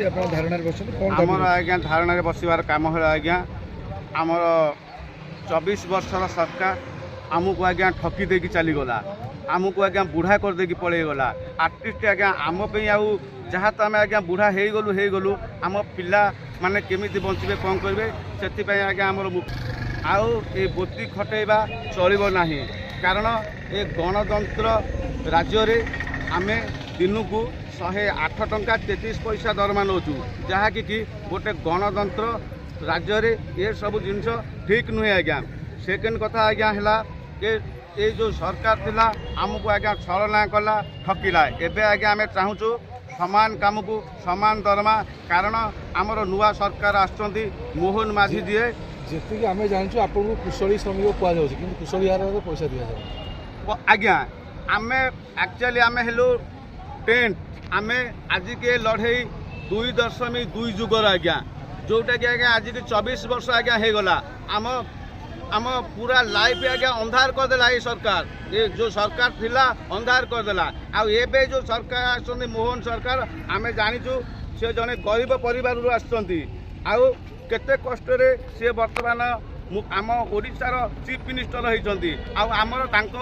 आमर आज्ञा धारणा बसबार कम है आज्ञा आमर 24 वर्षर सरकार आमको आज्ञा ठकी देकी चलीगला आमको आज्ञा बुढ़ा कर देकी पलैगला आर्टिस्ट आज्ञा आम आउ जहाँ तो आम आज्ञा बुढ़ा हो आम पिला माने केमिति बंचे कौन करेंगे से आज्ञा आमर आउ ये बोती खटेबा चलिब नहीं कारण ये गणतंत्र राज्य रे आमे दिन को 108 टंका 33 पैसा दरमा नौचु जहाँकि गोटे गणतंत्र राज्य रे ये सब जिनस ठीक नुहे आज्ञा सेकेंड कथा आज्ञा है ये जो सरकार थिला आमको आज्ञा छलना कला ठकिला एबे आज्ञा आमे चाहूँ समान काम को समान दरमा कारण आमर नुआ सरकार आछंती मोहन माझी जी जी आम जानूँ आपको कुशली श्रमिक कहुच्छे कुशली हार पैसा दि जाए आज्ञा आम एक्चुअली आम हेलु टेंट आम आज के लड़े 2.2 जुगर आज्ञा जोटा कि आज्ञा आज के 24 वर्ष आज्ञा हो गला आम पूरा लाइफ आज्ञा अंधार करदेला ये सरकार ये जो सरकार थिला अंधार करदेला आबे जो सरकार आसुँच मोहन सरकार आम जाचु से जड़े गरीब परिवार आसुँच आउ केते कष्ट सी बर्तमान आम ओडिशार चीफ मिनिस्टर होती आमर तांको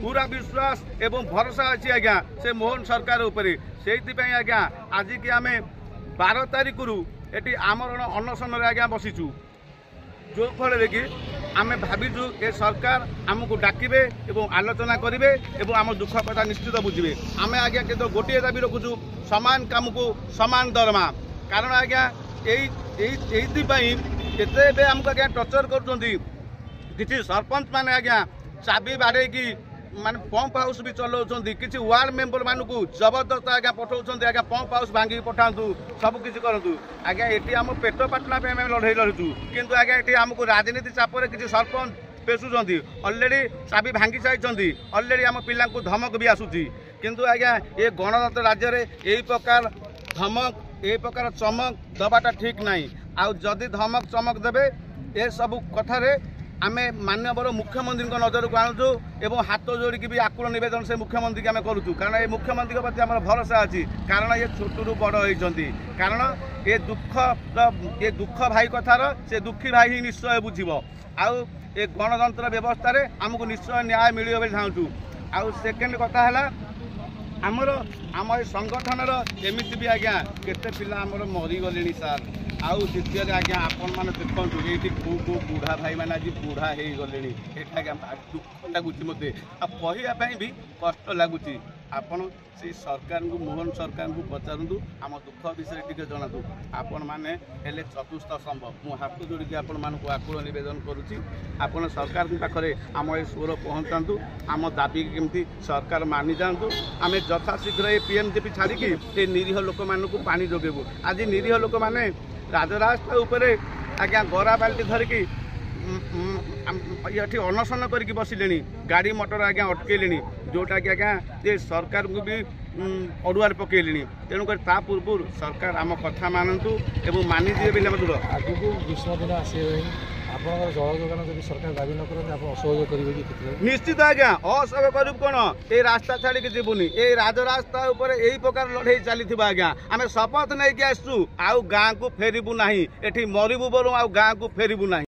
पूरा विश्वास एवं भरोसा अच्छी आज्ञा से मोहन सरकार उपरे से आज्ञा आज की आम 12 तारिख रु ये आमरण अनशन आज्ञा बसीचु जो फल कि आम भाविचु ए सरकार आमको डाकिबे एवं आलोचना करेंगे एवं आम दुख कथा निश्चित बुझे आम आज्ञा केवल गोटे दाबी रखुचु समान काम को समान दरमा कारण आज्ञा ये आमको आज्ञा टर्चर कर सरपंच माने आज्ञा चाबी बाड़े की माने पंप हाउस भी चलाउछन किसी वार्ड मेंबर मानक जबरदस्त आज्ञा पठाउछन आज्ञा पंप हाउस भांगी पठातु सब किसी करूँ आज्ञा ये आम पेट पाटना लड़े लड़ुचु किंतु आज्ञा ये आमको राजनीति चापर किसी सरपंच पेशुंट अलरेडी चाबी भांगी सारी अलरेडी आम पिला धमक भी आसूची किंतु आज्ञा ये गणतंत्र राज्य में यही प्रकार धमक यही प्रकार चमक दबाटा ठीक नहीं आउ जदि धमक चमक देवे ये सब कथार आमे माननीय मुख्यमंत्री नजर को आणुचु एवं हाथ जोड़िकी भी आकुल नवेदन से मुख्यमंत्री आम करूँ कारण ये मुख्यमंत्री प्रति आम भरोसा अच्छी कारण ये छोटू बड़ होती कारण ये दुख भाई कथार से दुखी भाई ही निश्चय बुझीब आउ ये गणतंत्र व्यवस्था रे आमको निश्चय न्याय मिलियो बोली चाहूँ आउ सेकेंड कथा है आमर आम संगठन एमती भी आज्ञा केते पिला आमर मरीगले सार आउ द्वितीय आज्ञा आपण मैंने देखु ये कौ बुढ़ा भाई मैंने आज बुढ़ा हो गले आज्ञा दुख लगुच मत कहवाई भी कष्ट लगुच आपण से सरकार को मोहन सरकार को पचारू आम दुख विषय टी जनातु आपण मैंने हेले चतुर्थ संभव मु हाथ जोड़ी आपण मानक आकुल नवेदन करुच्ची आपण सरकार पाखे आम ये स्वर पहुँचातु आम दाबी केमती सरकार मानि जातु आम यथाशीघ्र ये पीएमजेपी छाड़िकी ये निरीह लोक मानक पानी जोगेबू आज निरीह लोक मैंने राजरास्ता उपरे आज्ञा गरा बाल्टी धरिकी ये अनशन करके बसिले गाड़ी मोटर आज्ञा अटकैले जोटा कि आज्ञा ये सरकार को भी अड़ुआर पकईले तेणुक पूर्व सरकार आम कथा मानतु एवं मानिदिए बोले दूर आगे ग्रीष्म दिन आसे आप जल जोगान जब सरकार दाबी न करें आप असहयोग करेंगे निश्चित आज्ञा असहयोग करूँ कौन ये रास्ता छाड़ी जीवनी ये राजरास्ता यही प्रकार लड़े चली आज्ञा आम शपथ नहीं आसु आउ गाँ को फेरबू ना ये मरबू बरु आउ गाँ को फेरबू ना।